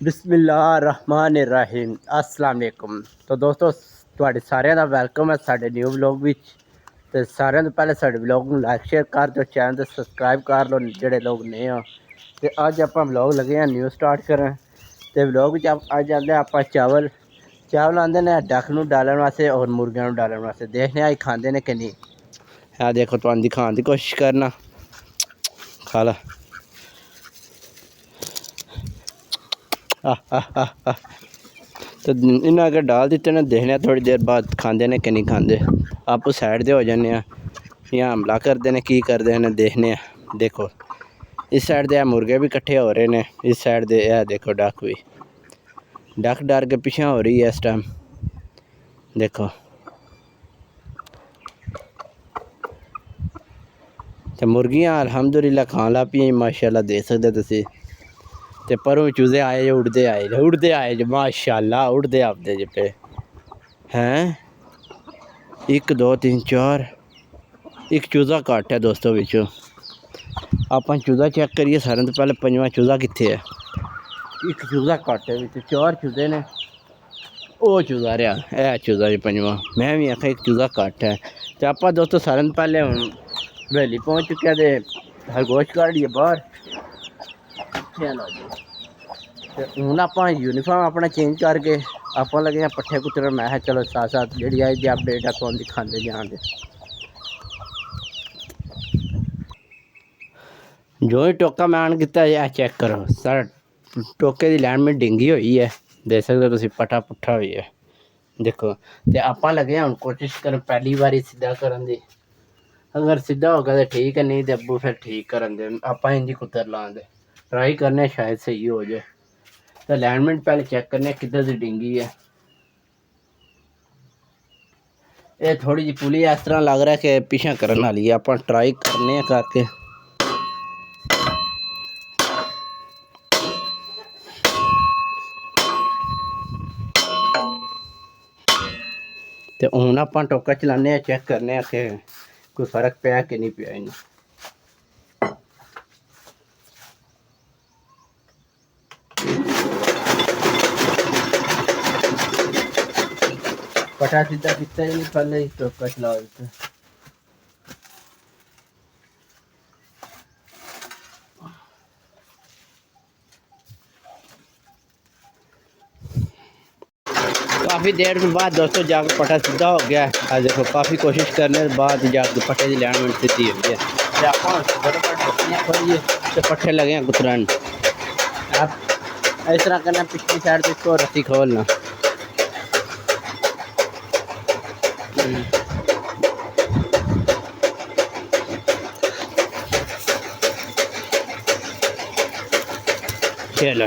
बिस्मिल्लाहिर्रहमानिर्रहीम अस्सलाम वालेकुम। तो दोस्तों ਤੁਹਾਡੇ ਸਾਰਿਆਂ ਦਾ ਵੈਲਕਮ ਹੈ ਸਾਡੇ ਨਿਊ ਵਲੌਗ ਵਿੱਚ। ਤੇ ਸਾਰਿਆਂ ਤੋਂ ਪਹਿਲੇ ਸਾਡੇ ਵਲੌਗ ਨੂੰ ਲਾਈਕ ਸ਼ੇਅਰ ਕਰ ਦਿਓ, ਚੈਨਲ ਤੇ ਸਬਸਕ੍ਰਾਈਬ ਕਰ ਲਓ ਜਿਹੜੇ ਲੋਕ ਨਏ ਆ। ਤੇ ਅੱਜ ਆਪਾਂ ਵਲੌਗ ਲੱਗੇ ਆ ਨਿਊ ਸਟਾਰਟ ਕਰਨ। ਤੇ ਵਲੌਗ ਵਿੱਚ ਅੱਜ ਆਂਦੇ ਆਪਾਂ ਚਾਵਲ ਆਂਦੇ ਨੇ ਡੱਕ ਨੂੰ ਡਾਲਣ ਵਾਸਤੇ ਔਰ ਮੁਰਗਿਆਂ ਨੂੰ ਡਾਲਣ ਵਾਸਤੇ। ਦੇਖਦੇ ਆ ਖਾਂਦੇ ਨੇ ਕਿ ਨਹੀਂ। ਆ ਦੇਖੋ ਤੁਹਾਨੂੰ ਦਿਖਾਉਣ ਦੀ ਕੋਸ਼ਿਸ਼ ਕਰਨਾ। खा ला तो इन्हें अगर डाल दिते ने देखने थोड़ी देर बाद खाते हैं कि नहीं खाते। आप साइड दे हो जाने या हमला करते हैं की करते हैं देखने। देखो इस साइड दे मुर्गे भी इकट्ठे हो रहे हैं, इस साइड दे देखो डक भी डक डर के पीछे हो रही है इस टाइम। देखो तो मुर्गियाँ अलहमदुलिल्लाह खान ला पी माशाल्लाह देख सकते तुसी। ते परों चूजे आए उड़ते आए जो माशाल्लाह उड़ते आपदे जे पे हैं। 1 2 3 4 एक चूजा घट है दोस्तों विचों। आप चूजा चेक करिए सारे तो पहले पंजवां चूजा कित्थे है। एक चूजा घट है विच 4 चूजे ने। वो चूजा रहा है चूजा जी पंजवां। मैं भी आखा एक चूजा घट है। तो आप दोस्तों सारे तो पहले हम हवेली पहुँच चुके हैं। खरगोश काढ़िए बाहर हूँ आप यूनीफॉर्म अपना चेंज करके आप लगे हैं पट्ठे कुतरन। मैं चलो साथ साथ जी आई जी अपडेट आप दिखाते जान दे। जो ही टोका मैं ऑन किया यह चेक करो सारा टोके की लाइन में डिंगी हुई है। देख सकते हो तुम पट्ठा पुट्ठा हुई है। देखो तो आप लगे हम कोशिश कर पहली बारी सीधा करन दी। अगर सीधा होगा तो ठीक है, नहीं तो अबू फिर ठीक करन दे। आप इंजी कुतर लान दे ट्राई करने शायद सही हो जाए। तो अलाइनमेंट पहले चेक करने किधर से डिंगी है। ये थोड़ी जी पुली इस तरह लग रहा है कि पीछा करने वाली है। आप ट्राई करने करके तो हूँ आप टोका चलाने चेक करने कि कोई फर्क पिया कि नहीं पिया इन्हें। पटा सीधा कितना ही नहीं पहले ही टोका चला देते। काफ़ी देर के बाद दोस्तों जाकर पट्टा सीधा हो गया है। देखो काफ़ी कोशिश करने के बाद जाकर पट्टे की अलाइनमेंट सीधी हो गई है। खोलिए तो पट्टे लगे हैं कुतरन। आप इस तरह करना पिछली साइड से इसको रस्सी खोलना। चलो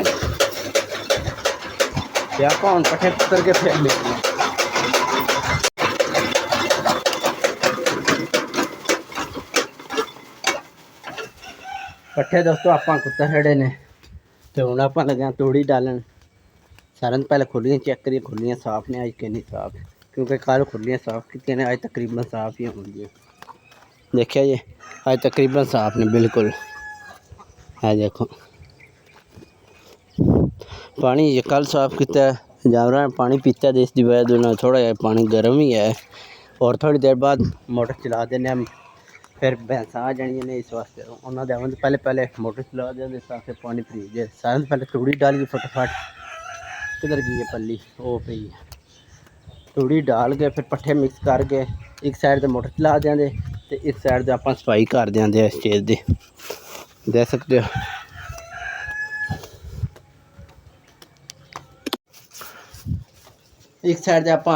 आप पट्टे कुतर के फिर लेंगे। पट्ठे दोस्तों आप कुत्ता छड़े ने। तो हूँ आप लगे तूड़ी डालन। सारे तो पहले खुलियाँ चेक करिए खुलियाँ साफ ने अज कि नहीं साफ, क्योंकि कल खुलियाँ साफ की ने अज तकरीबन साफ ही होंगी। देखिए जी अज तकरीबन साफ ने बिल्कुल। है देखो पानी ये कल साफ किया जानवर ने पानी पीता तो इसकी वजह से थोड़ा जहा पानी गर्म ही है। और थोड़ी देर बाद मोटर चला देने हम फिर भैंसा आ जानिया ने। इस वास्ते उन्होंने आवन पहले पहले मोटर चला दें इस वास्ते पानी पी जाए। सारे पहले तूड़ी डाल के फटाफट किधर गई है पल्ली वो पी है। तूड़ी डाल के फिर पट्ठे मिक्स करके एक साइड से मोटर चला देंगे तो एक साइड से आप सफाई कर देंगे इस चीज़ की। देख सकते हो एक साइड से आप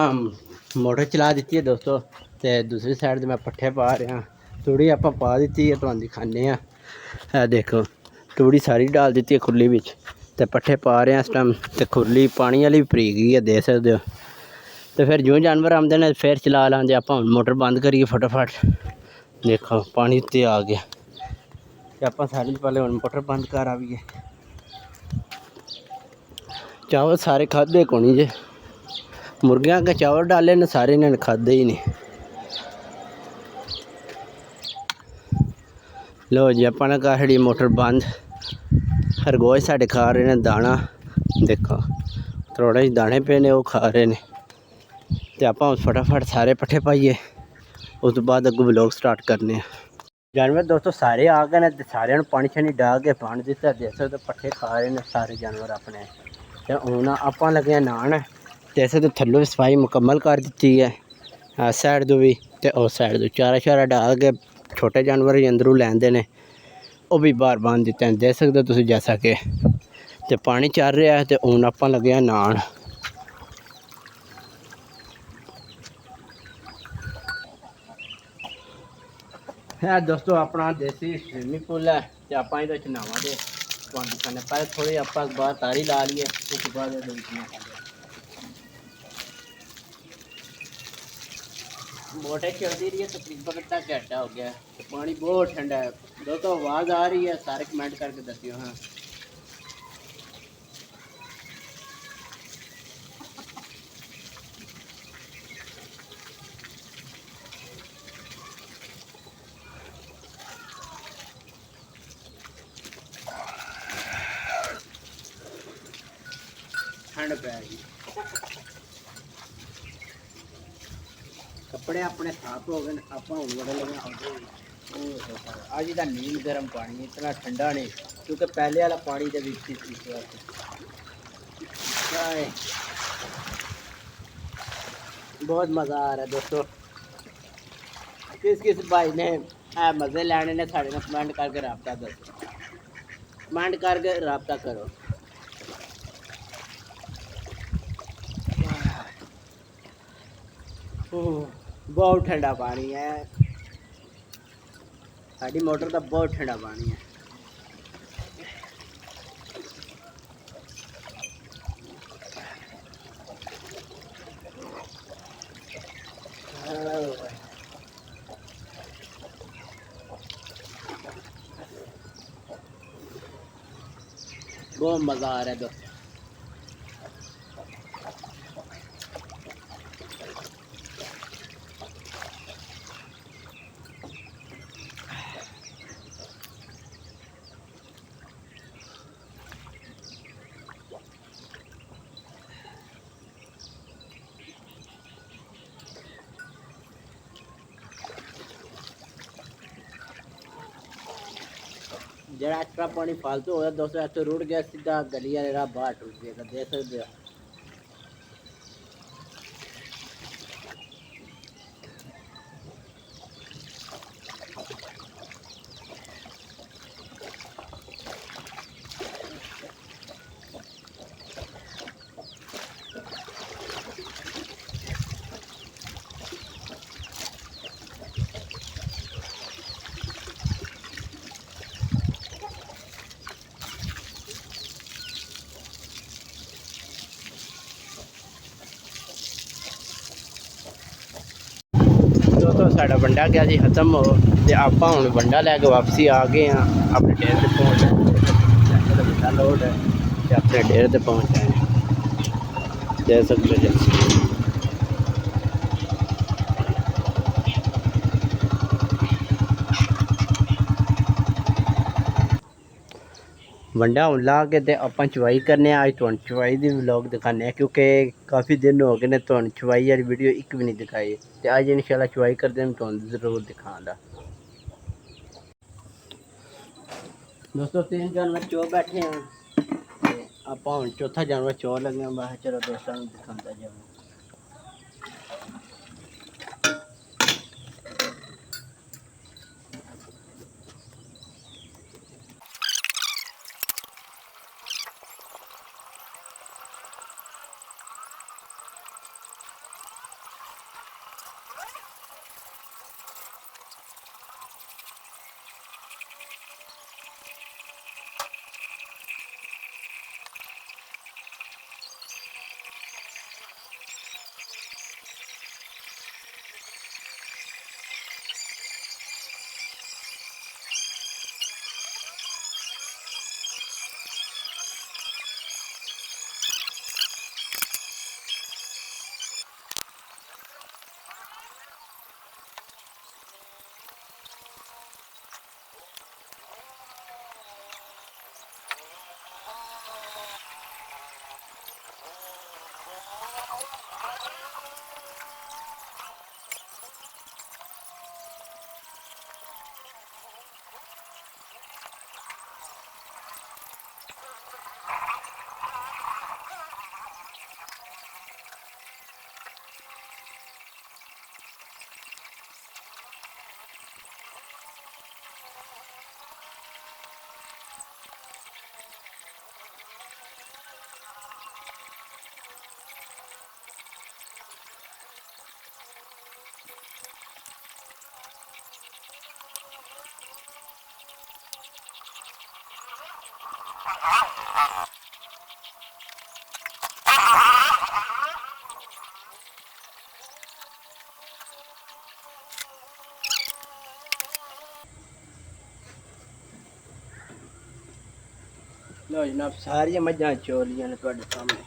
मोटर चला दी है दोस्तों। तो दूसरी साइड से मैं पट्ठे पा रहा तूड़ी आप पा दी है। तो दिखाने है देखो तूड़ी सारी डाल दी है खुली बिच। तो पट्ठे पा रहे हैं इस टाइम। तो खुली पानी वाली भी भरी गई है देख सकते हो। तो फिर जो जानवर आते हैं फिर चला लाते आप मोटर बंद करिए फटाफट। देखो पानी उत्ते आ गया तो आप सारे पहले हम मोटर बंद कर आइए। चावल सारे खाधे को नहीं जे मुर्गियाँ के चावल डाले ने सारे इन्होंने खाधे ही नहीं। लो जी अपना कर छड़ी मोटर बंद। खरगोश साढ़े खा रहे हैं दाना देखो थोड़े दाने पे ने वो खा रहे ने ते आपां फटाफट सारे पट्ठे पाइए उस तो बाद अगू व्लॉग स्टार्ट करने जानवर दोस्तों सारे आ गए ने सारे पानी शानी डाल के पानी दिता देख सकते पट्ठे खा रहे ने सारे जानवर अपने ते हुण आपां लगे नहान जैसे तो थल्लों सफाई मुकम्मल कर दी है साइड तो भी ते उस साइड तो चारा शारा डाल के छोटे जानवर ही अंदरों लैंदे ने वो भी बाहर बांध दिते हैं देख सकते हो जैसा कि ते पानी चल रहा है तो हुण आपां लगे नहान है दोस्तों अपना देसी स्विमिंग पूल है तो आप नहावे दिखाने पहले थोड़ी आप बाहर तारी ला लीए उसके बाद मोटर चलती रही है तकरीबन इतना घंटा हो गया तो पानी बहुत ठंडा है दोस्तों आवाज़ आ रही है सारे कमेंट करके दसियो हाँ ठंड पै गई कपड़े अपने साफ हो गए आप बड़े लगे अज का नील गर्म पानी इतना ठंडा नहीं क्योंकि पहले वाला पानी के बहुत मज़ा आ रहा है दोस्तों किस किस भाई ने मज़े लैने ने साढ़े कमेंट करके रबता दसो कमेंट करके रबता करो बहुत ठंडा पानी है साड़ी मोटर का बहुत ठंडा पानी है बहुत मज़ा आ रहा है दोस्तों जरा एक्स्ट्रा पानी फालतू हो दोस्तों ऐसे रुड़ गया सीधा गली वाले राह बाहर टूट गया देख सकते हो दोस्तों साढ़ा वंडा गया जी खत्म हो तो आप हम वंडा लैके वापसी आ गए हैं अपने डेरे से पहुँच वंडा लोड है तो अपने डेरे से पहुँच आए दे सकते जी वंडा हूँ ला के तो आप चवाई करने अज तुम चवाई की व्लॉग दिखाने क्योंकि काफ़ी दिन हो गए ने तुम चवाई वाली वीडियो एक भी नहीं दिखाई तो अज इंशाल्लाह चवाई करते तुम जरूर दिखाऊंगा दोस्तों 3 जानवर चो बैठे हैं आप हम चौथा जानवर चो लगे मैं चलो दोस्तों दिखाता जाऊँ ਲਓ ਜਨਾਬ ਸਾਰੀਆਂ ਮੱਝਾਂ ਚੋਲੀਆਂ ਨੇ ਤੁਹਾਡੇ ਸਾਹਮਣੇ।